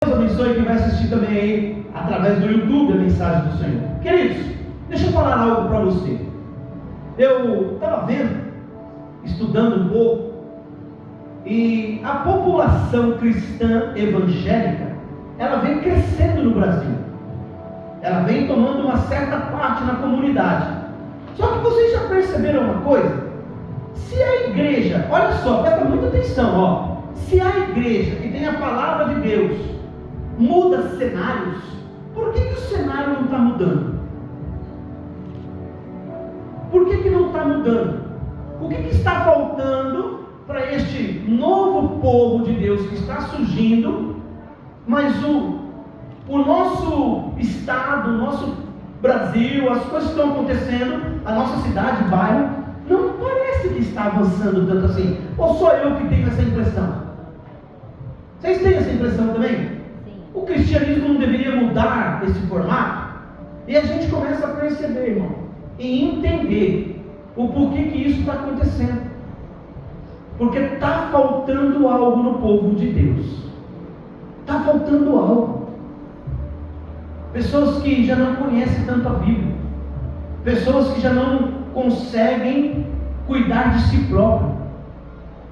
Deus abençoe quem vai assistir também aí através do YouTube a mensagem do Senhor. Queridos, deixa eu falar algo para você. Eu estava vendo, estudando um pouco, e a população cristã evangélica, ela vem crescendo no Brasil. Ela vem tomando uma certa parte na comunidade. Só que vocês já perceberam uma coisa? Se a igreja, olha só, presta muita atenção, ó. Se a igreja que tem a palavra de Deus muda cenários, por que o cenário não está mudando? Por que não está mudando? O que está faltando para este novo povo de Deus que está surgindo, mas o nosso estado, o nosso Brasil, as coisas que estão acontecendo, a nossa cidade, bairro, não parece que está avançando tanto assim? Ou só eu que tenho essa impressão? Vocês têm essa impressão também? Sim. O cristianismo não deveria mudar esse formato? E a gente começa a perceber, irmão, e entender o porquê que isso está acontecendo. Porque está faltando algo no povo de Deus. Está faltando algo. Pessoas que já não conhecem tanto a Bíblia. Pessoas que já não conseguem cuidar de si próprio.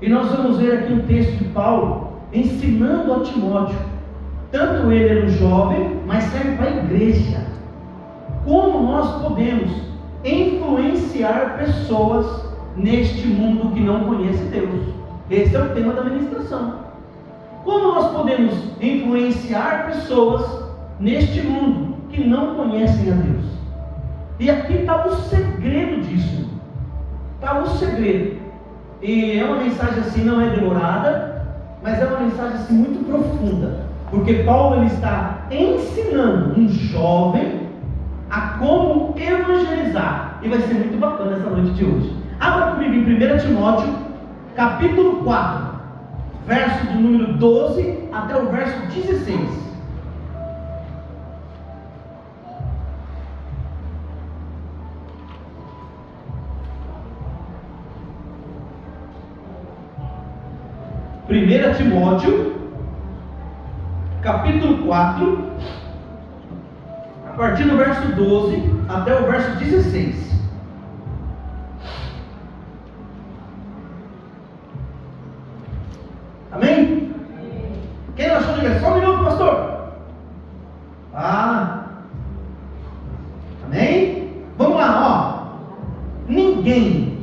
E nós vamos ver aqui um texto de Paulo ensinando a Timóteo. Tanto ele era um jovem, mas serve para a igreja. Como nós podemos influenciar pessoas neste mundo que não conhece Deus. Esse é o tema da ministração. Como nós podemos influenciar pessoas neste mundo que não conhecem a Deus? E aqui está o segredo disso. Está o segredo. E é uma mensagem assim, não é demorada, mas é uma mensagem assim muito profunda. Porque Paulo ele está ensinando um jovem a como evangelizar. E vai ser muito bacana essa noite de hoje. Abra comigo em 1 Timóteo, capítulo 4, verso do número 12 até o verso 16. Primeira Timóteo, capítulo 4, a partir do verso 12 até o verso 16. Amém? Quem achou de ver? Só um minuto, pastor. Amém? Vamos lá, ó. Ninguém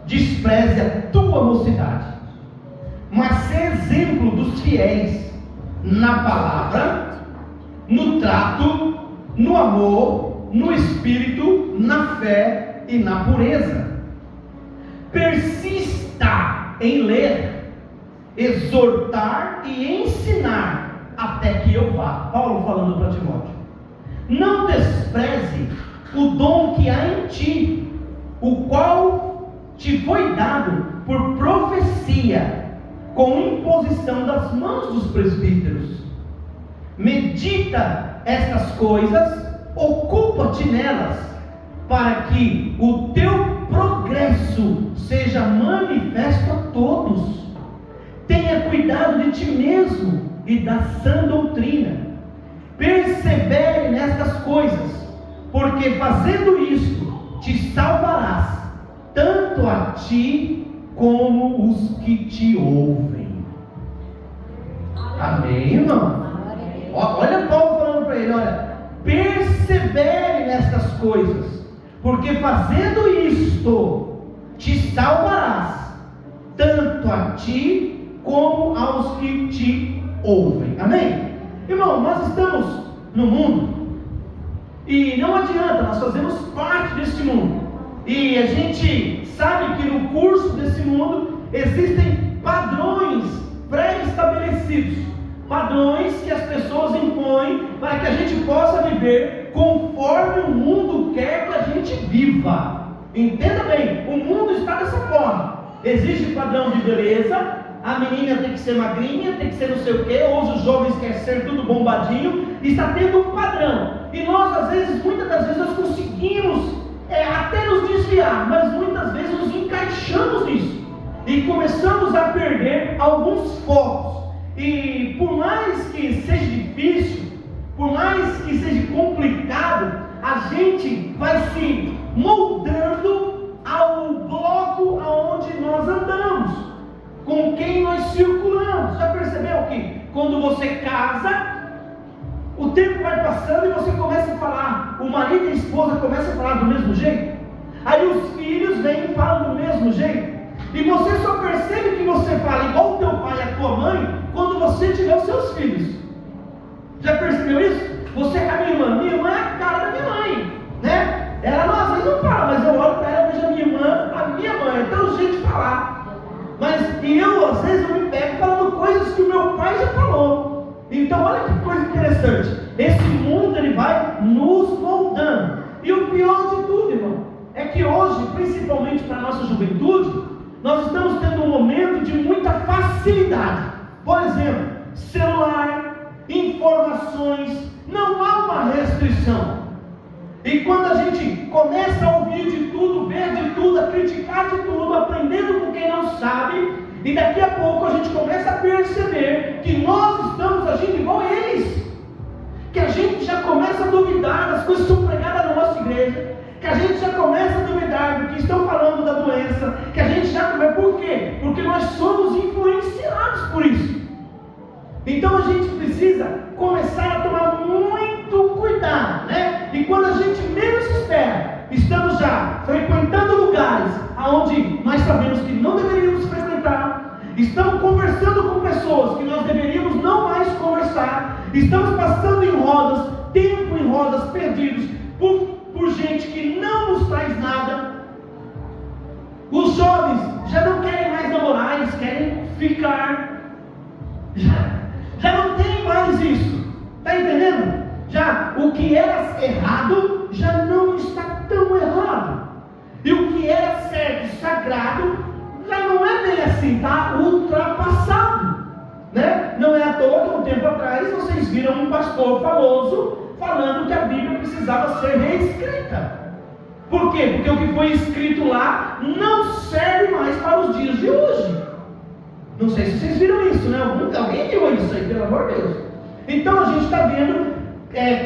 despreze a tua mocidade, mas ser exemplo dos fiéis na palavra, no trato, no amor, no espírito, na fé e na pureza. Persista em ler, exortar e ensinar até que eu vá. Paulo falando para Timóteo. Não despreze o dom que há em ti, o qual te foi dado por profecia, com imposição das mãos dos presbíteros. Medita estas coisas, ocupa-te nelas, para que o teu progresso seja manifesto a todos. Tenha cuidado de ti mesmo e da sã doutrina. Persevere nestas coisas, porque fazendo isto te salvarás, tanto a ti como os que te ouvem. Amém, irmão? Olha Paulo falando para ele, olha, persevere nestas coisas, porque fazendo isto te salvarás, tanto a ti como aos que te ouvem. Amém? Irmão, nós estamos no mundo, e não adianta, nós fazemos parte deste mundo, e a gente sabe que no curso desse mundo existem padrões pré-estabelecidos, padrões que as pessoas impõem para que a gente possa viver conforme o mundo quer que a gente viva. Entenda bem, o mundo está dessa forma. Existe padrão de beleza, a menina tem que ser magrinha, tem que ser não sei o que, hoje os jovens querem ser tudo bombadinho, está tendo um padrão, e nós às vezes, muitas das vezes nós conseguimos até nos desviar, mas muitas vezes nos encaixamos nisso, e começamos a perder alguns focos. E por mais que seja difícil, por mais que seja complicado, a gente vai se moldando ao bloco aonde nós andamos, com quem nós circulamos. Já percebeu que quando você casa, o tempo vai passando e você começa a falar, o marido e a esposa começam a falar do mesmo jeito, aí os filhos vêm e falam do mesmo jeito, e você só percebe que você fala igual o teu pai e a tua mãe quando você tiver os seus filhos. Já percebeu isso? Você com a minha irmã é a cara da minha mãe, né? Ela não, às vezes não fala, mas eu olho para ela e vejo a minha irmã, a minha mãe, é tão jeito de falar. Mas eu, às vezes, eu me pego falando coisas que o meu pai já falou. Então, olha que coisa interessante. Esse mundo, ele vai nos moldando. E o pior de tudo, irmão, é que hoje, principalmente para a nossa juventude, nós estamos tendo um momento de muita facilidade. Por exemplo, celular, informações, não há uma restrição. E quando a gente começa a ouvir de tudo, ver de tudo, a criticar de tudo, aprendendo com quem não sabe, e daqui a pouco a gente começa a perceber que nós estamos agindo igual a eles, que a gente já começa a duvidar das coisas que são pregadas na nossa igreja, que a gente já começa a duvidar do que estão falando da doença, que a gente já começa. Por quê? Porque nós somos influenciados por isso. Então a gente precisa começar a tomar muito cuidado, né? E quando a gente menos espera, estamos já frequentando lugares onde nós sabemos que não deveríamos frequentar, estamos conversando com pessoas que nós deveríamos não mais conversar, estamos passando em rodas, tempo em rodas perdidos, por gente que não nos traz nada. Os jovens já não querem mais namorar, eles querem ficar. Já não tem mais isso. Está entendendo? Já o que era errado já não está tão errado. E o que era certo e sagrado já não é bem assim, está ultrapassado, né? Não é à toa que um tempo atrás vocês viram um pastor famoso falando que a Bíblia precisava ser reescrita. Por quê? Porque o que foi escrito lá não serve mais para os dias de hoje. Não sei se vocês viram isso, né? Alguém viu isso aí, pelo amor de Deus. Então a gente está vendo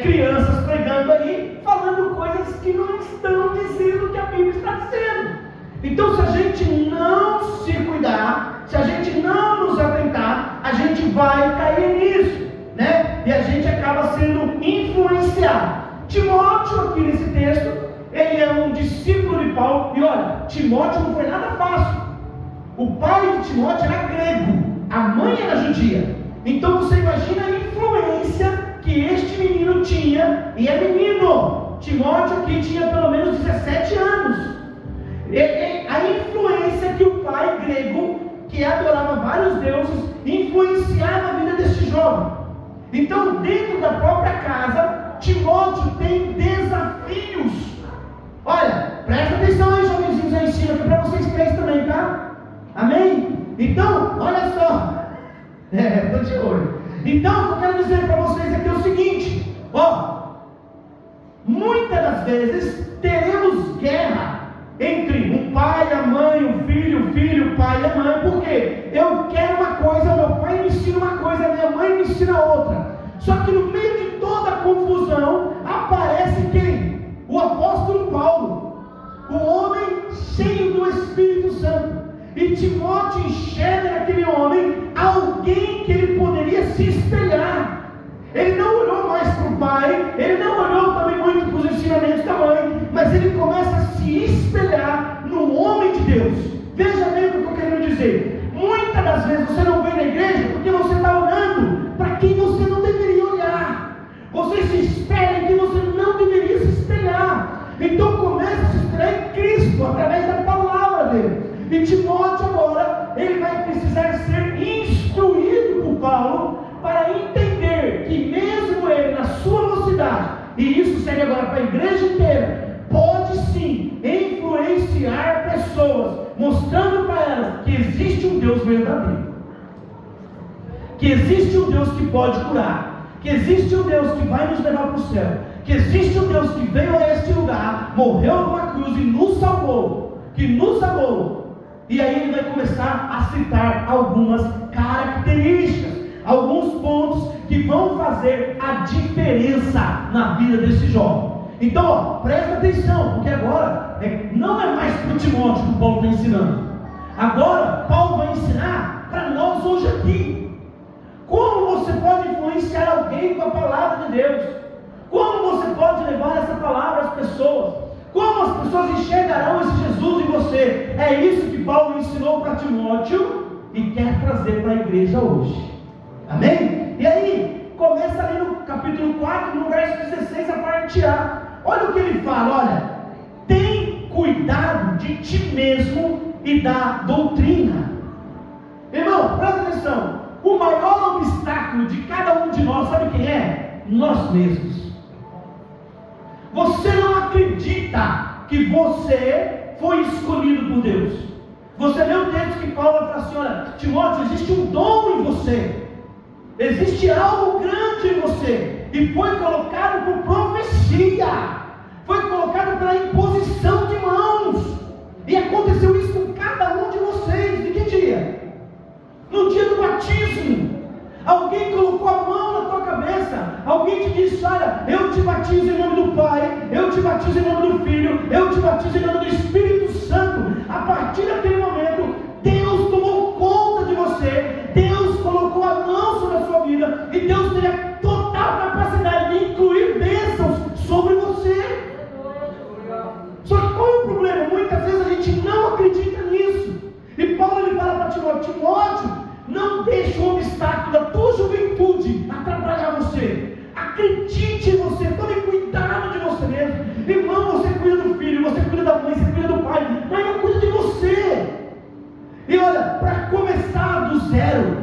crianças pregando aí, falando coisas que não estão dizendo o que a Bíblia está dizendo. Então, se a gente não se cuidar, se a gente não nos atentar, a gente vai cair nisso, né? E a gente acaba sendo influenciado. Timóteo, aqui nesse texto, ele é um discípulo de Paulo. E olha, Timóteo não foi nada fácil. O pai de Timóteo era grego, a mãe era judia. Então você imagina a influência que este menino tinha, e é menino. Timóteo aqui tinha pelo menos 17 anos. A influência que o pai grego, que adorava vários deuses, influenciava a vida deste jovem. Então, dentro da própria casa, Timóteo tem desafios. Olha, presta atenção aí, jovenzinhos aí em cima, que é para vocês três também, tá? Amém? Então, olha só. Estou de olho. Então, o que eu quero dizer para vocês aqui é o seguinte: muitas das vezes teremos guerra entre o pai, a mãe, o filho, o pai e a mãe. Por quê? Eu quero uma coisa, meu pai me ensina uma coisa, minha mãe me ensina outra. Só que no meio de toda a confusão aparece quem? O apóstolo Paulo, o homem cheio do Espírito Santo. E Timóteo enxerga naquele homem alguém que ele poderia se espelhar. Ele não olhou mais para o pai, ele não olhou também muito para os ensinamentos da mãe, mas ele começa a se espelhar no homem de Deus. Veja bem o que eu estou querendo dizer. Muitas das vezes você não vem na igreja porque você está olhando para quem você não deveria olhar. Você se espelha em quem você não deveria se espelhar. Então começa a se espelhar em Cristo, através da palavra dele. E Timóteo agora, ele vai precisar ser instruído por Paulo para entender que mesmo ele na sua mocidade, e isso serve agora para a igreja inteira, pode sim influenciar pessoas, mostrando para elas que existe um Deus verdadeiro, que existe um Deus que pode curar, que existe um Deus que vai nos levar para o céu, que existe um Deus que veio a este lugar, morreu numa cruz e nos salvou, que nos amou. E aí ele vai começar a citar algumas características. alguns pontos que vão fazer a diferença na vida desse jovem. Então, ó, presta atenção, porque agora não é mais para o Timóteo que o Paulo está ensinando. Agora, Paulo vai ensinar para nós hoje aqui. Como você pode influenciar alguém com a palavra de Deus? Como você pode levar essa palavra às pessoas? Como as pessoas enxergarão esse Jesus em você? É isso que Paulo ensinou para Timóteo e quer trazer para a igreja hoje. Amém? E aí, começa ali no capítulo 4, no verso 16, a parte A. Olha o que ele fala, olha. Tem cuidado de ti mesmo e da doutrina. Irmão, presta atenção. O maior obstáculo de cada um de nós, sabe quem é? Nós mesmos. Você não acredita que você foi escolhido por Deus. Você lê o texto que Paulo fala assim, olha, Timóteo, existe um dom em você. Existe algo grande em você. E foi colocado por profecia. Foi colocado pela imposição de mãos. E aconteceu isso com cada um de vocês. De que dia? No dia do batismo. Alguém colocou a mão na tua cabeça. Alguém te disse, olha, eu te batizo em nome do Pai, eu te batizo em nome do Filho, eu te batizo em nome do Espírito Santo. A partir daquele momento, Deus tomou conta de você. Deus colocou a mão sobre a sua vida. E Deus tem a total capacidade de incluir bênçãos sobre você. Só que qual é o problema? Muitas vezes a gente não acredita nisso. E Paulo ele fala para Timóteo, Timóteo, não deixe o obstáculo da tua juventude atrapalhar você. Acredite em você, tome cuidado de você mesmo. Irmão, você cuida do filho, você cuida da mãe, você cuida do pai, mas não cuida de você. E olha, para começar do zero,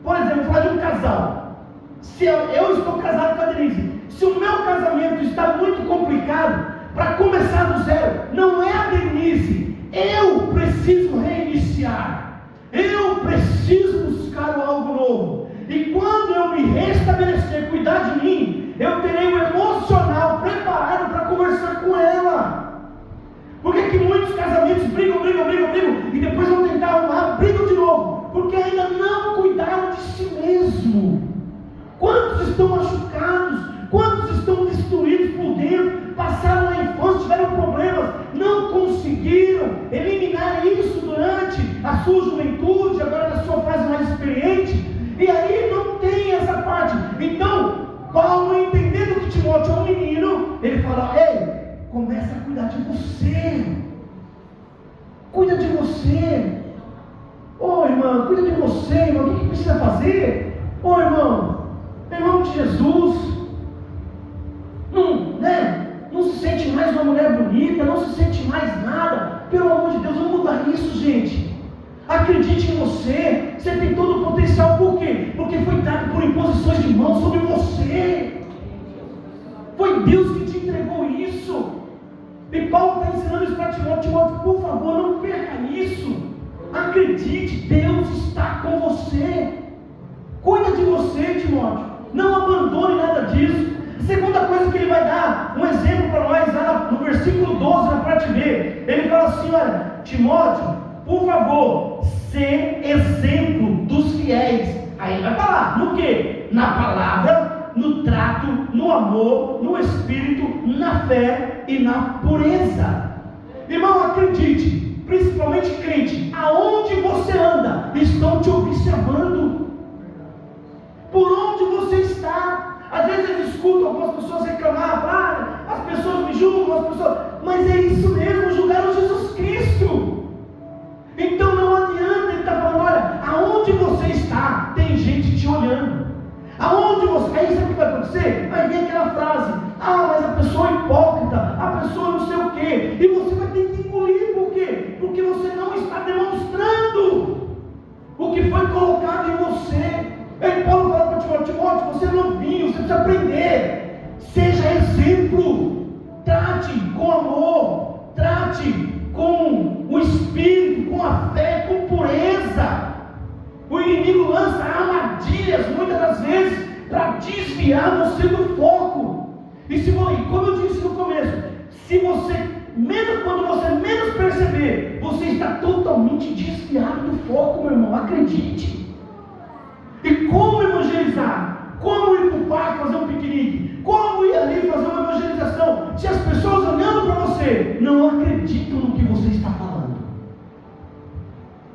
por exemplo, falar de um casal. Se eu estou casado com a Denise, se o meu casamento está muito complicado, para começar do zero, não é a Denise, eu preciso reiniciar, eu preciso buscar algo novo. E quando eu me restabelecer, cuidar de mim, eu terei o emocional preparado para conversar com ela. Porque que muitos casamentos brigam, e depois vão tentar arrumar, brigam de novo, porque ainda não cuidaram de si mesmo. Quantos estão machucados? Quantos estão destruídos por dentro? Passaram na infância, tiveram problemas, não conseguiram eliminar isso durante a sua juventude, agora na sua fase mais experiente, e aí não tem essa parte. Então, Paulo, entendendo que Timóteo é um menino, ele fala, ei, começa a cuidar de você. Cuida de você. Ô irmã, cuida de você, irmão. O que precisa fazer? Ô irmão, em nome de Jesus. Não se sente mais uma mulher bonita, não se sente mais nada. Pelo amor de Deus, vamos mudar isso, gente. Acredite em você. Você tem todo o potencial. Por quê? Porque foi dado por imposições de mãos sobre você. Foi Deus que te entregou isso. E Paulo está ensinando isso para Timóteo. Timóteo, por favor, não perca isso. Acredite, Deus está com você. Cuida de você, Timóteo. Não abandone nada disso. Segunda coisa que ele vai dar, um exemplo para nós, lá no versículo 12, na parte B. Ele fala assim, olha, Timóteo, por favor, ser exemplo dos fiéis. Aí ele vai falar, no que? Na palavra, no trato, no amor, no espírito, na fé e na pureza. Irmão, acredite, principalmente crente, aonde você anda, estão te observando. Por onde você está? Às vezes eu escuto algumas pessoas reclamar, as pessoas me julgam, mas é isso mesmo, julgaram Jesus Cristo. Então não adianta, ele está falando, olha, aonde você está, tem gente te olhando. Aonde você, aí sabe o que vai acontecer? Vai vir aquela frase, mas a pessoa é hipócrita, a pessoa não sei o quê, e você vai ter que engolir, por quê? Porque você não está demonstrando o que foi colocado em você. Aí Paulo fala para Timóteo, você é novinho, você precisa aprender, seja exemplo, trate com amor, trate com o espírito, com a fé, com pureza. O inimigo lança armadilhas, muitas das vezes, para desviar você do foco. E como eu disse no começo, quando você menos perceber, você está totalmente desviado do foco, meu irmão, acredite. E como evangelizar, como ir para o parque fazer um piquenique, como ir ali fazer uma evangelização, se as pessoas olhando para você não acreditam no que você está falando.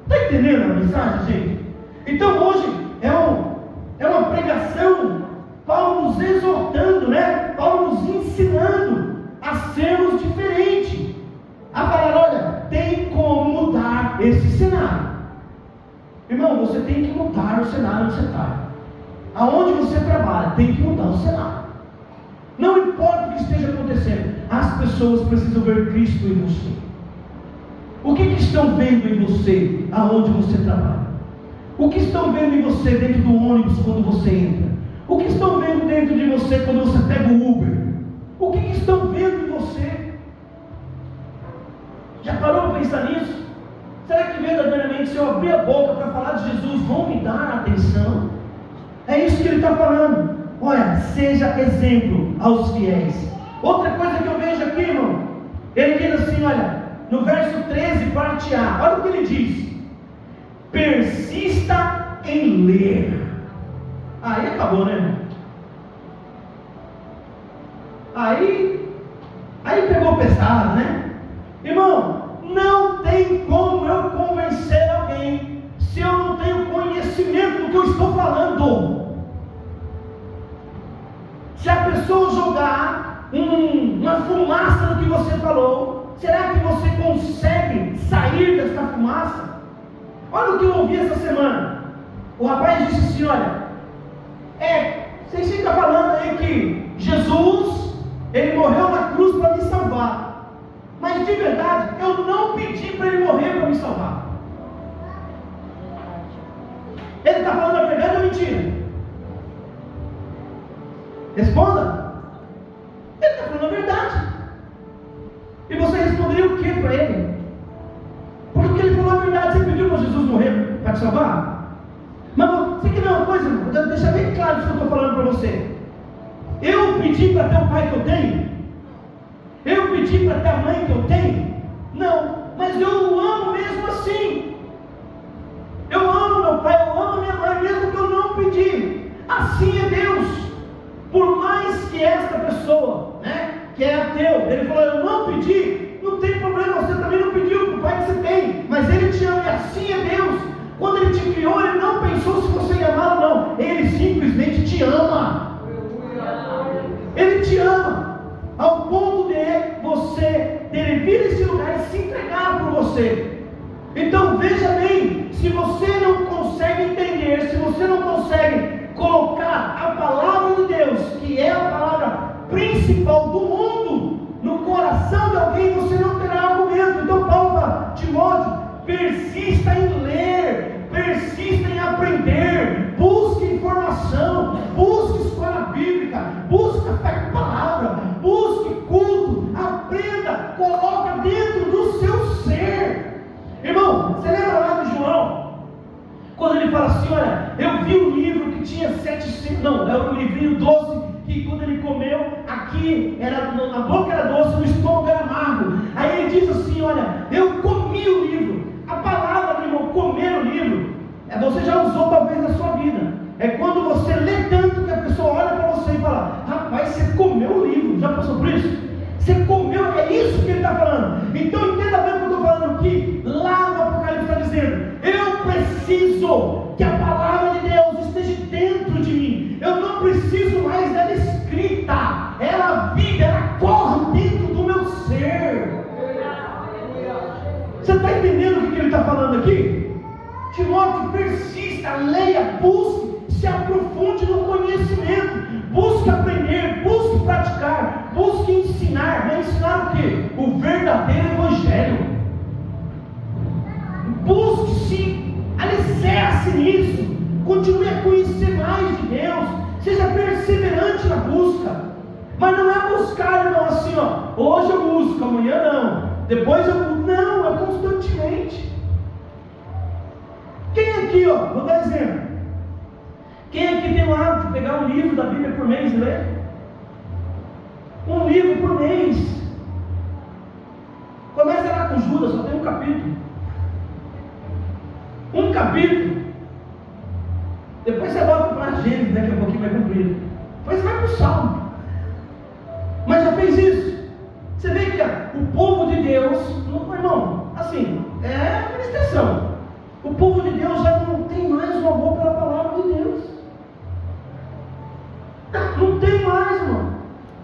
Está entendendo a mensagem, gente? Então hoje é uma pregação, Paulo nos exortando, né? Paulo nos ensinando a sermos diferentes, a falar, olha, tem como mudar esse cenário. Irmão, você tem que mudar o cenário onde você está. Aonde você trabalha, tem que mudar o cenário. Não importa o que esteja acontecendo, as pessoas precisam ver Cristo em você. O que estão vendo em você, aonde você trabalha? O que estão vendo em você dentro do ônibus quando você entra? O que estão vendo dentro de você quando você pega o Uber? O que estão vendo em você? Já parou para pensar nisso? Será que verdadeiramente, se eu abrir a boca para falar de Jesus, vão me dar atenção? É isso que ele está falando. Olha, seja exemplo aos fiéis. Outra coisa que eu vejo aqui, irmão, ele diz assim, olha, no verso 13, parte A, olha o que ele diz: persista em ler. Aí acabou, né, irmão? Aí pegou pesado, né? Irmão, não tem como eu convencer alguém se eu não tenho conhecimento do que eu estou falando. Se a pessoa jogar uma fumaça no que você falou, será que você consegue sair dessa fumaça? Olha o que eu ouvi essa semana. O rapaz disse assim, olha, vocês ficam falando aí que Jesus, ele morreu na cruz para me salvar. Mas de verdade, eu não pedi para ele morrer para me salvar. Ele está falando a verdade ou mentira? Responda. Ele está falando a verdade. E você responderia o que para ele? Porque ele falou a verdade. Você pediu para Jesus morrer para te salvar? Mas você quer ver uma coisa, irmão? Vou deixar bem claro isso que eu estou falando para você. Eu pedi para ter o pai que eu tenho? Eu pedi para ter a mãe que eu tenho? Não, mas eu o amo mesmo assim. Eu amo meu pai, eu amo minha mãe, mesmo que eu não pedi. Assim é Deus. Por mais que esta pessoa, né, que é ateu, ele falou, eu não pedi, não tem problema, você também não pediu para o pai que você tem, mas ele te ama, e assim é Deus. Quando ele te criou, ele não pensou se você ia amar ou não, ele simplesmente te ama. Ele te ama, ao ponto de você ter vir a esse lugar e se entregar por você. Então veja bem, se você não consegue entender, se você não consegue colocar a palavra de Deus, que é a palavra principal do mundo, no coração de alguém, você não terá argumento. Então Paulo fala, Timóteo, persista em ler, persista em aprender, busque informação, busque escola bíblica, busque a fé com a palavra, busque culto, aprenda, coloca dentro do seu ser. Irmão, você lembra lá de João? Quando ele fala assim, olha, eu vi um livro que tinha 700, não, era um livrinho doce, que quando ele comeu, aqui, na boca era doce, no estômago era amargo. Aí ele diz assim, olha, eu comi o livro. A palavra, meu irmão, comer o livro, você já usou talvez na sua vida. É quando você lê tanto que a pessoa olha para você e fala, rapaz, você comeu o livro. Já passou por isso? Você comeu, é isso que ele está falando. Então entenda bem o que eu estou falando aqui. Lá no Apocalipse está dizendo, eu preciso que a palavra de Deus esteja dentro de mim. Eu não preciso mais dela escrita. Ela vive, ela corre dentro do meu ser. Você está entendendo o que ele está falando aqui? Timóteo, persista, leia, busque, se aprofunde no conhecimento, busque aprender, busque praticar, busque ensinar. Mas ensinar o quê? O verdadeiro evangelho. Busque se alicerce nisso, continue a conhecer mais de Deus, seja perseverante na busca. Mas não é buscar, irmão, assim, ó, hoje eu busco, amanhã não, depois eu busco. Não, é constantemente. Quem aqui, ó, vou dar exemplo. Quem aqui tem o hábito de pegar um livro da Bíblia por mês e ler? Um livro por mês. Começa lá com Judas, só tem um capítulo. Um capítulo. Depois você volta que daqui a pouquinho vai cumprir. Mas vai para o Salmo. Mas já fez isso? Você vê que o povo de Deus, irmão, assim, é administração. O povo de Deus já não tem mais um amor pela palavra de Deus. Não tem mais, irmão.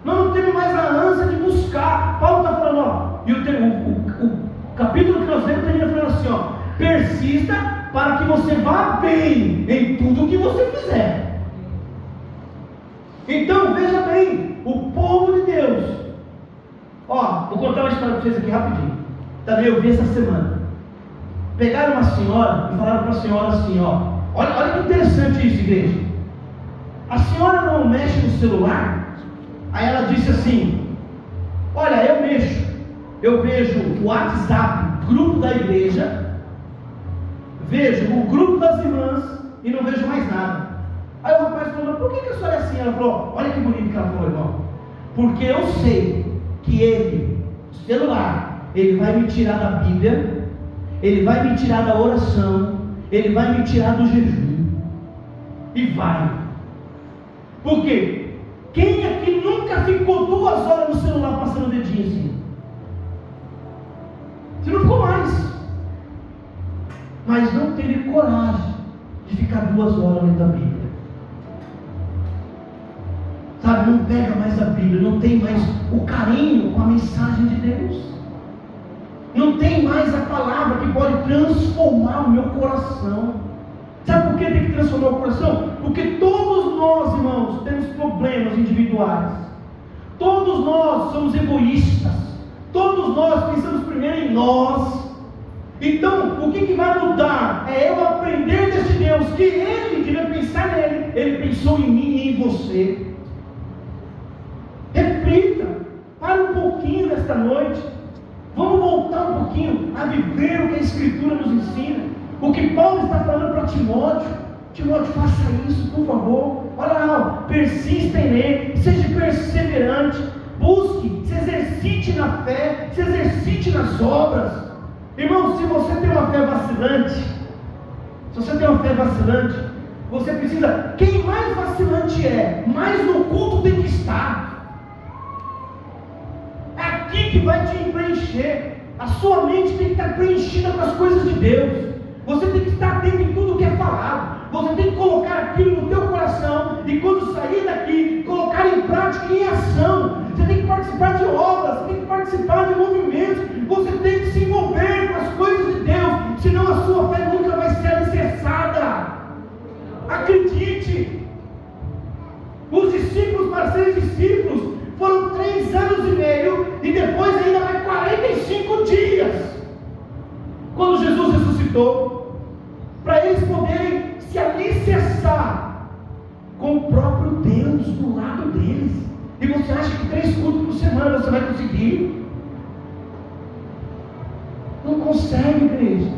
Nós não temos mais a ânsia de buscar. Paulo está falando, ó, e o capítulo que nós lemos termina falando assim, ó: persista para que você vá bem em tudo que você fizer. Então, veja bem, o povo de Deus, ó, vou contar uma história para vocês aqui rapidinho. Também eu vi essa semana. Pegaram uma senhora e falaram para a senhora assim, ó, olha que interessante isso, igreja. A senhora não mexe no celular? Aí ela disse assim: olha, eu mexo. Eu vejo o WhatsApp, grupo da igreja, vejo o grupo das irmãs e não vejo mais nada. Aí o rapaz falou: por que a senhora é assim? Ela falou: olha que bonito que ela falou, irmão. Porque eu sei que ele, o celular, ele vai me tirar da Bíblia, ele vai me tirar da oração, ele vai me tirar do jejum. E vai. Por quê? Quem aqui nunca ficou 2 horas no celular passando o dedinho assim? Você não ficou mais. Mas não teve coragem de ficar 2 horas lendo a Bíblia. Sabe, não pega mais a Bíblia, não tem mais o carinho com a mensagem de Deus. Não tem mais a palavra que pode transformar o meu coração. Sabe por que tem que transformar o coração? Porque todos nós, irmãos, temos problemas individuais. Todos nós somos egoístas. Todos nós pensamos primeiro em nós. Então, o que vai mudar? É eu aprender desse Deus, que Ele devia pensar nele. Ele pensou em mim e em você. Reflita. Para um pouquinho nesta noite. Vamos voltar um pouquinho a viver o que a Escritura nos ensina. O que Paulo está falando para Timóteo: Timóteo, faça isso, por favor. Olha lá, persista nele, seja perseverante, busque, se exercite na fé, se exercite nas obras. Irmão, se você tem uma fé vacilante, você precisa, quem mais vacilante mais no culto tem que estar. É aqui que vai te preencher. A sua mente tem que estar preenchida com as coisas de Deus. Você tem que estar atento em tudo que é falado. Você tem que colocar aquilo no teu coração. E quando sair daqui, colocar em prática, em ação. Você tem que participar de obras. Você tem que participar de movimentos. Você tem que se envolver com as coisas de Deus. Senão a sua fé nunca vai ser alicerçada. Acredite. Os discípulos, para serem discípulos, foram 3 anos e meio. E depois ainda mais 45 dias. Quando Jesus ressuscitou, para eles poderem se alicerçar com o próprio Deus do lado deles. E você acha que 3 cultos por semana você vai conseguir? Não consegue, igreja.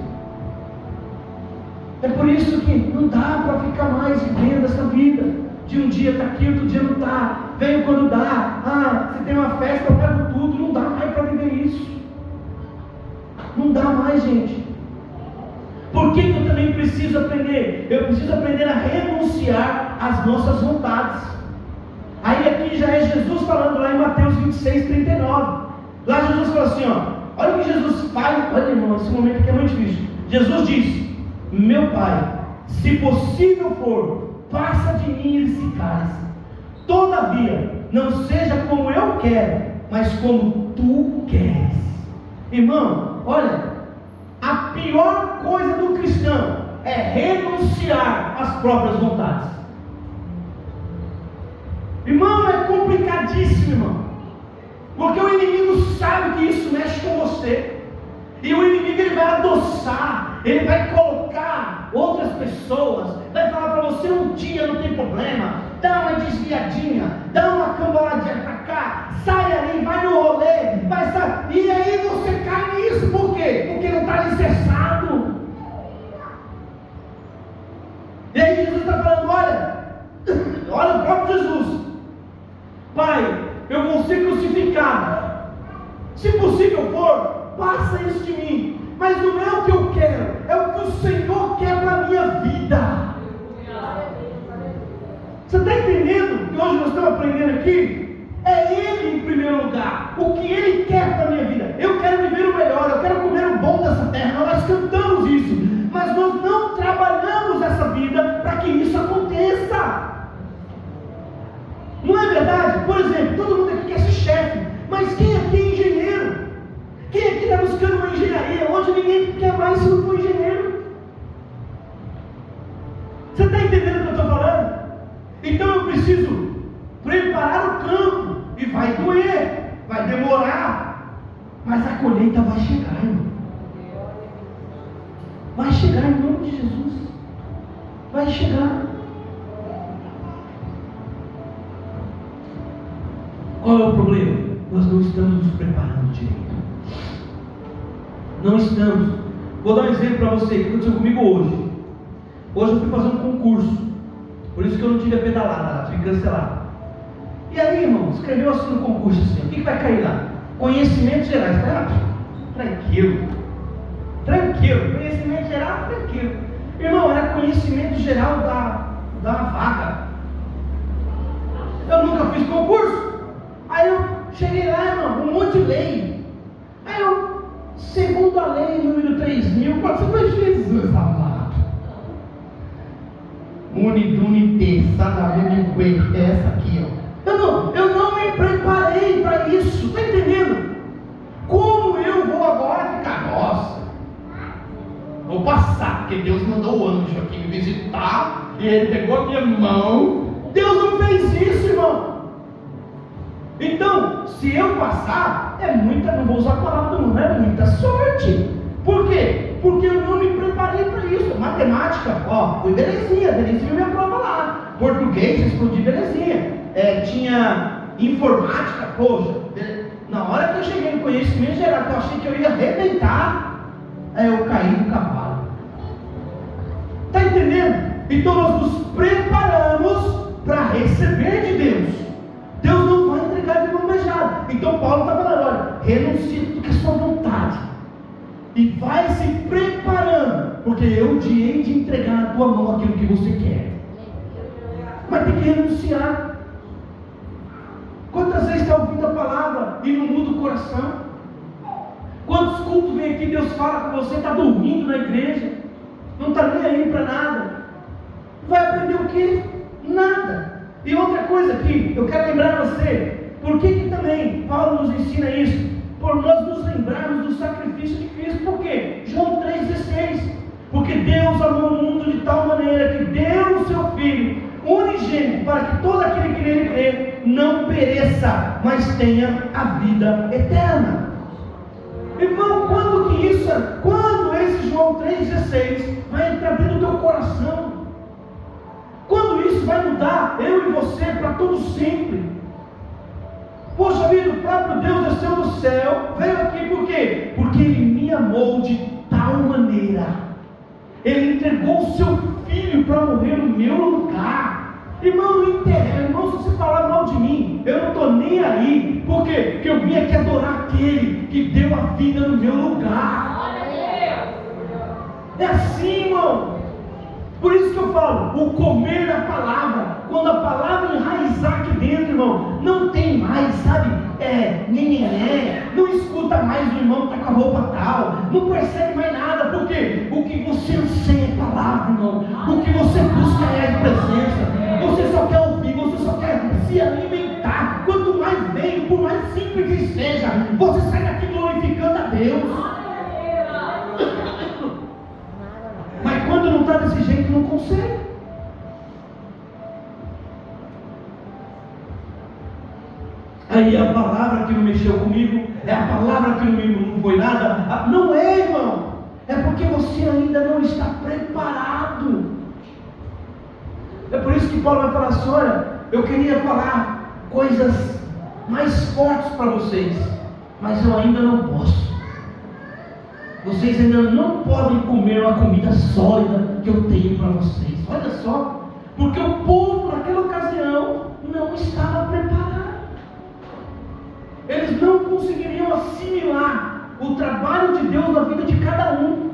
É por isso que não dá para ficar mais vivendo essa vida de um dia está aqui, outro dia não está. Venho quando dá. Você tem uma festa, eu pego tudo. Não dá mais para viver isso. Não dá mais, gente. Por que eu também preciso aprender? Eu preciso aprender a renunciar às nossas vontades. Aí aqui já é Jesus falando lá em Mateus 26, 39. Lá Jesus fala assim, ó. Olha o que Jesus faz. Olha, irmão, esse momento aqui é muito difícil. Jesus diz: meu Pai, se possível for, passa de mim esse cálice. Todavia, não seja como eu quero, mas como tu queres. Irmão, olha, a pior coisa do cristão é renunciar às próprias vontades. Irmão, é complicadíssimo, irmão. Porque o inimigo sabe que isso mexe com você. E o inimigo, ele vai adoçar, ele vai colocar outras pessoas, vai falar para você: um dia não tem problema, dá uma desviadinha, dá uma cambaladinha para cá, sai ali, vai no rolê, vai sair. E aí você cai nisso, por quê? Porque não está alicerçado. E aí Jesus está falando: olha o próprio Jesus: Pai, eu vou ser crucificado, se possível for, passa isso de mim, mas não é o que eu quero, é o que o Senhor quer para a minha vida. Você está entendendo que hoje nós estamos aprendendo aqui? É Ele em primeiro lugar. O que Ele quer para a minha vida. Eu quero viver o melhor, eu quero comer o bom dessa terra. Nós cantamos isso, mas nós não trabalhamos essa vida para que isso aconteça. Não é verdade? Por exemplo, todo mundo aqui quer ser chefe, mas quem aqui é engenheiro? Quem aqui está buscando uma engenharia? Hoje ninguém quer mais se não for engenheiro. Você está entendendo o que eu estou falando? Então eu preciso preparar o campo, e vai doer, vai demorar, mas a colheita vai chegar, irmão. Vai chegar em nome de Jesus. Vai chegar. Qual é o problema? Nós não estamos nos preparando direito. Não estamos. Vou dar um exemplo para você que aconteceu comigo hoje. Hoje eu fui fazer um concurso. Por isso que eu não tive a pedalada, tive que cancelar. E aí, irmão, escreveu assim no concurso assim, o que vai cair lá? Conhecimentos gerais. Tranquilo. Conhecimento geral, tranquilo. Irmão, era conhecimento geral da vaga. Eu nunca fiz concurso. Aí eu cheguei lá, irmão, um monte de lei. Aí eu, segundo a lei número 3.000, quando você foi Jesus amado. Unidunite, Sanabunique, essa aqui, ó. Eu não me preparei para isso, está entendendo? Como eu vou agora ficar? Nossa, vou passar, porque Deus mandou o anjo aqui me visitar, e ele pegou a minha mão. Deus não fez isso, irmão. Então, se eu passar, é muita, não vou usar a palavra do mundo, é muita sorte. Por quê? Porque eu não me preparei para isso. Matemática, ó, fui belezinha minha prova lá. Português, explodi belezinha. Tinha informática, poxa, na hora que eu cheguei no conhecimento geral, eu achei que eu ia arrebentar, aí eu caí no cavalo. Está entendendo? Então nós nos preparamos para receber de Deus. Deus não vai entregar de mão beijada. Então Paulo está falando, olha, renuncia tudo que é sua vontade e vai se preparando, porque eu te hei de entregar na tua mão aquilo que você quer. Mas tem que renunciar. Quantas vezes está ouvindo a palavra e não muda o coração? Quantos cultos vem aqui, Deus fala com você, está dormindo na igreja, não está nem aí para nada, vai aprender o quê? Nada. E outra coisa aqui, eu quero lembrar você, por que também Paulo nos ensina isso? Por nós nos lembrarmos do sacrifício de Cristo. Por quê? João 3,16. Porque Deus amou o mundo de tal maneira que deu o seu Filho unigênito, para que todo aquele que nele crê não pereça, mas tenha a vida eterna. Irmão, quando esse João 3,16 vai entrar dentro do teu coração? Quando isso vai mudar eu e você para todo sempre? Poxa vida, o próprio Deus desceu do céu, veio aqui por quê? Porque Ele me amou de tal maneira, Ele entregou o seu Filho para morrer no meu lugar. Irmão, não interessa, irmão, se você falar mal de mim, eu não estou nem aí. Por quê? Porque eu vim aqui adorar aquele que deu a vida no meu lugar. É assim, irmão. Por isso que eu falo, o comer da palavra, quando a palavra enraizar aqui dentro, irmão, não tem mais, sabe, não escuta mais o irmão que está com a roupa tal, não percebe mais nada, porque o que você anseia é palavra, irmão, o que você busca é a presença, você só quer ouvir, você só quer se alimentar. Quanto mais vem, por mais simples que seja, você sai daqui glorificando a Deus. Mas quando não está desse jeito, não consegue. Aí a palavra que não mexeu comigo, é a palavra que não foi nada. Não é, irmão. É porque você ainda não está preparado. É por isso que Paulo vai falar assim, olha, eu queria falar coisas mais fortes para vocês, mas eu ainda não posso. Vocês ainda não podem comer uma comida sólida que eu tenho para vocês. Olha só, porque o povo naquela ocasião não estava preparado. Eles não conseguiriam assimilar o trabalho de Deus na vida de cada um.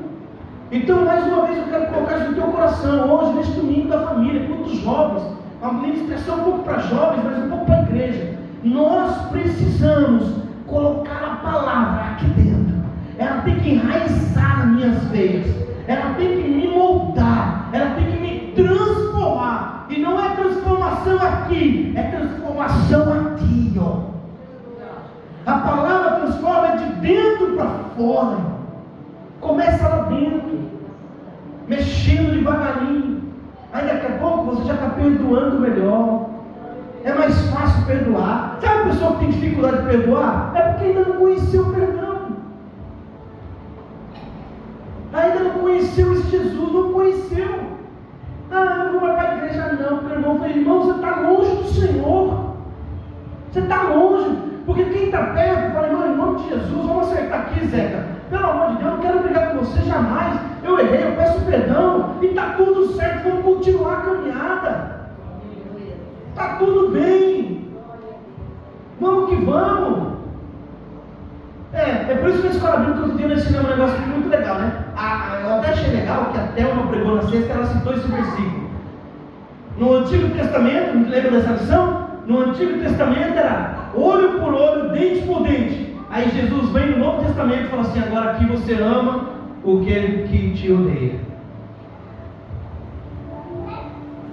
Então, mais uma vez, eu quero colocar isso no teu coração, hoje, neste domingo da família, quantos jovens, uma ministração um pouco para jovens, mas um pouco para a igreja. Nós precisamos colocar a palavra aqui dentro. Ela tem que enraizar nas minhas veias. Ela tem que me moldar. Ela tem que me transformar. E não é transformação aqui, é transformação aqui, ó. A palavra transforma de dentro para fora. Começa lá dentro, mexendo devagarinho. Aí daqui a pouco você já está perdoando melhor. É mais fácil perdoar. Sabe a pessoa que tem dificuldade de perdoar? É porque ainda não conheceu o perdão. Ainda não conheceu esse Jesus, não conheceu. Ah, eu não vou para a igreja não, porque o irmão falou, irmão, você está longe do Senhor. Você está longe. Porque quem está perto, fala, irmão, em nome de Jesus, vamos acertar aqui, Zeca. Pelo amor de Deus, eu não quero brigar com você jamais. Eu errei, eu peço perdão. E está tudo certo, vamos continuar a caminhada. Está tudo bem. Vamos que vamos. É por isso que a escola bíblica que eu tenho ensina um negócio aqui muito legal, né? Eu até achei legal que a Thelma pregou na sexta, ela citou esse versículo. No Antigo Testamento, me lembra dessa lição? No Antigo Testamento era olho por olho, dente por dente. Aí Jesus vem no Novo Testamento e fala assim: agora aqui você ama aquele que te odeia.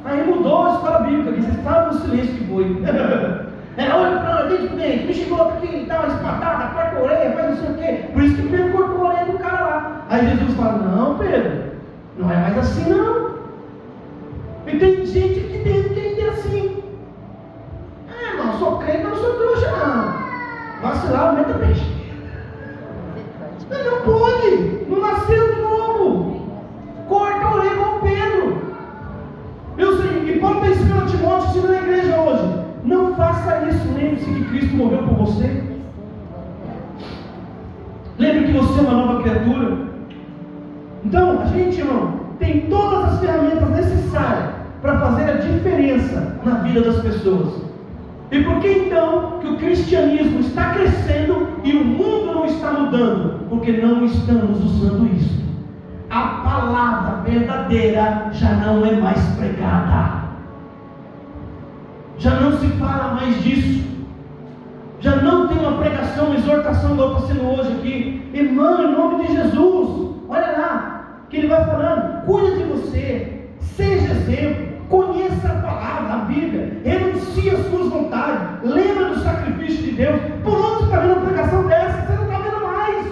Aí mudou a escola bíblica, você sabe o silêncio que foi. Era olho por olho, dente por dente, me chegou aqui e tal, espatada, corta a orelha, faz não sei o quê. Por isso que Pedro cortou a orelha do cara lá. Aí Jesus fala: não, Pedro, não é mais assim não. E tem gente aqui dentro que ainda é assim. Não sou crente, não sou trouxa não. Vacilar, aumenta peixe. Não pode, não nasceu de novo. Corta a orelha com Pedro. E Paulo está ensinando a Timóteo, ensinando na igreja hoje. Não faça isso, lembre-se que Cristo morreu por você. Lembre que você é uma nova criatura. Então, a gente, irmão, tem todas as ferramentas necessárias para fazer a diferença na vida das pessoas. E por que então que o cristianismo está crescendo e o mundo não está mudando? Porque não estamos usando isso. A palavra verdadeira já não é mais pregada. Já não se fala mais disso. Já não tem uma pregação, uma exortação igual está sendo hoje aqui. Irmão, em nome de Jesus, olha lá, que ele vai falando, cuida de você, seja exemplo, conheça a palavra, a Bíblia, renuncie às suas vontades, lembra do sacrifício de Deus. Por onde você está vendo uma pregação dessa? Você não está vendo mais.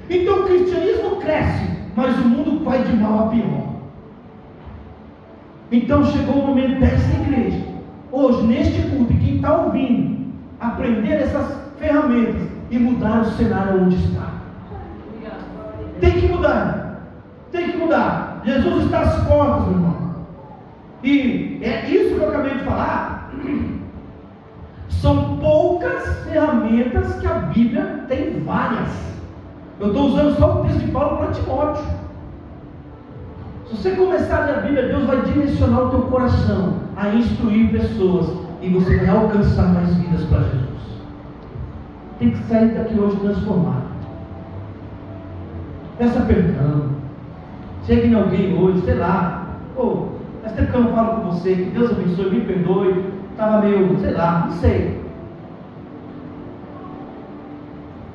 Então o cristianismo cresce, mas o mundo vai de mal a pior. Então chegou o momento dessa igreja, hoje neste culto, e quem está ouvindo, aprender essas ferramentas e mudar o cenário onde está. Tem que mudar. Tem que mudar. Jesus está às portas, meu irmão. E é isso que eu acabei de falar. São poucas ferramentas que a Bíblia tem várias. Eu estou usando só o texto de Paulo para Timóteo. Se você começar a ler a Bíblia, Deus vai direcionar o teu coração a instruir pessoas e você vai alcançar mais vidas para Jesus. Tem que sair daqui hoje transformado. Peça perdão. Chegue em alguém hoje, sei lá. Faz tempo que eu não falo com você, que Deus abençoe, me perdoe. Estava meio, sei lá, não sei.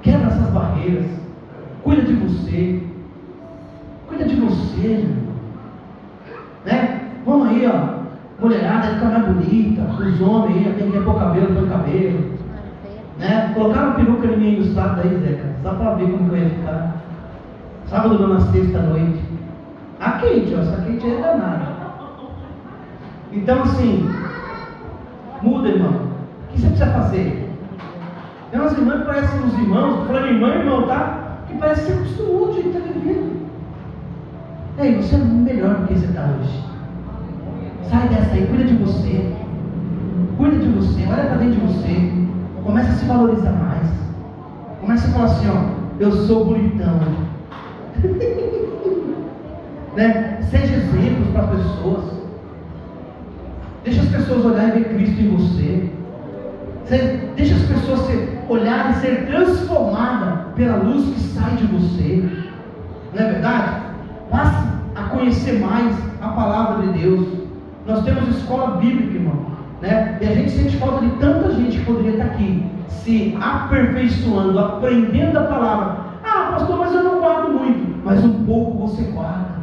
Quebra essas barreiras. Cuida de você. Cuida de você, irmão. Né? Vamos aí, ó. Mulherada fica mais bonita. Os homens aí, quem quer pôr cabelo, põe cabelo. Né? Colocaram peruca em mim no sábado aí, Zeca. Só para ver como que eu ia ficar. Sábado não, na sexta noite. A Kate, ó. Essa Kate é danada. Então assim, muda, irmão. O que você precisa fazer? Tem umas irmãs que parecem uns irmãos, falando irmã e irmão, tá? Que parece que você acostumou do jeito que está vivendo. Ei, você é melhor do que você está hoje. Sai dessa aí, cuida de você. Cuida de você, olha para dentro de você. Começa a se valorizar mais. Começa a falar assim, ó, eu sou bonitão. Né? Seja exemplo para as pessoas. Deixa as pessoas olharem e ver Cristo em você. Deixa as pessoas olharem e ser transformadas pela luz que sai de você. Não é verdade? Passe a conhecer mais a palavra de Deus. Nós temos escola bíblica, irmão, né? E a gente sente falta de tanta gente que poderia estar aqui, se aperfeiçoando, aprendendo a palavra. Ah, pastor, mas eu não guardo muito. Mas um pouco você guarda.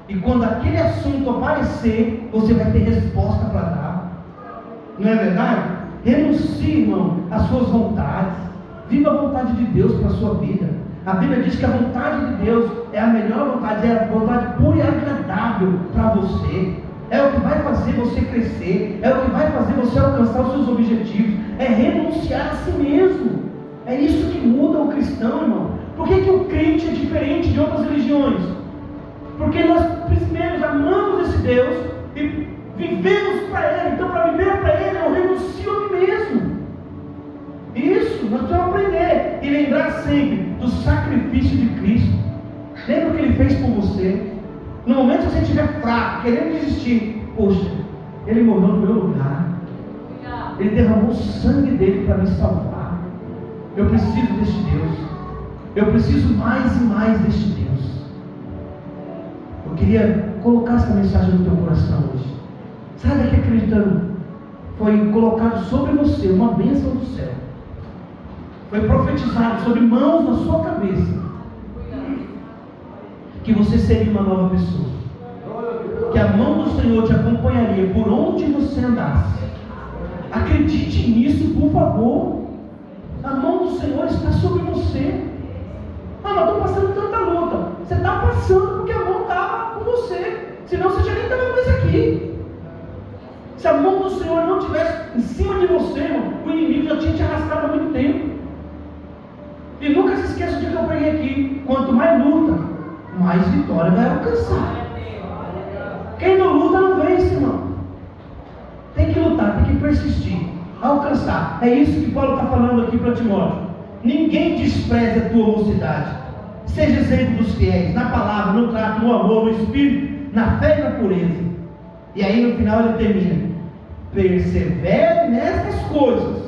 E quando aquele assunto aparecer, você vai ter resposta para dar. Não é verdade? Renuncie, irmão, às suas vontades. Viva a vontade de Deus para a sua vida. A Bíblia diz que a vontade de Deus é a melhor vontade, é a vontade pura e agradável para você. É o que vai fazer você crescer, é o que vai fazer você alcançar os seus objetivos, é renunciar a si mesmo. É isso que muda o cristão, irmão. Por que o crente é diferente de outras religiões? Porque nós primeiro amamos esse Deus e vivemos para Ele. Então, para viver para Ele, eu renuncio a mim mesmo. Isso, nós precisamos aprender e lembrar sempre do sacrifício de Cristo. Lembra o que Ele fez por você? No momento que você estiver fraco, querendo desistir, poxa, Ele morreu no meu lugar. Ele derramou o sangue dele para me salvar. Eu preciso deste Deus. Eu preciso mais e mais deste Deus. Eu queria colocar essa mensagem no teu coração hoje. Sai daqui acreditando. Foi colocado sobre você uma bênção do céu. Foi profetizado sobre mãos na sua cabeça que você seria uma nova pessoa, que a mão do Senhor te acompanharia por onde você andasse. Acredite nisso, por favor. A mão do Senhor está sobre você. Ah, mas estou passando tanta luta. Você está passando porque a mão estava com você, senão você já nem estava mais aqui. Se a mão do Senhor não estivesse em cima de você, irmão, o inimigo já tinha te arrastado há muito tempo. E nunca se esqueça do que eu preguei aqui: quanto mais luta, mais vitória vai alcançar. Quem não luta não vence, irmão. Tem que lutar, tem que persistir, alcançar. É isso que Paulo está falando aqui para Timóteo. Ninguém despreze a tua mocidade. Seja exemplo dos fiéis, na palavra, no trato, no amor, no espírito, na fé e na pureza. E aí no final ele termina: persevere nestas coisas,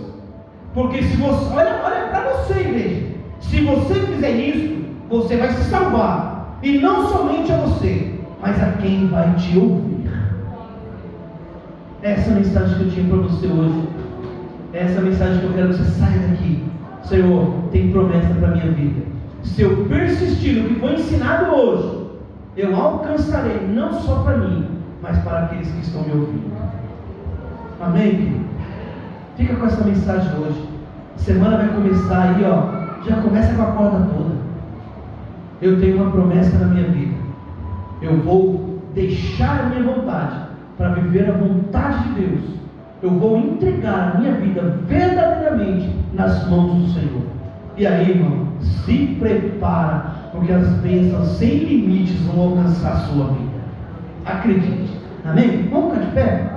porque se você, olha para você, igreja, se você fizer isso, você vai se salvar. E não somente a você, mas a quem vai te ouvir. Essa é a mensagem que eu tinha para você hoje. Essa é a mensagem que eu quero que você saia daqui. Senhor, tem promessa para a minha vida. Se eu persistir no que foi ensinado hoje, eu alcançarei não só para mim, mas para aqueles que estão me ouvindo. Amém, querido? Fica com essa mensagem hoje. A semana vai começar aí, ó. Já começa com a corda toda. Eu tenho uma promessa na minha vida. Eu vou deixar a minha vontade para viver a vontade de Deus. Eu vou entregar a minha vida verdadeiramente nas mãos do Senhor. E aí, irmão, se prepara, porque as bênçãos sem limites vão alcançar a sua vida. Acredite. Amém? Vamos ficar de pé?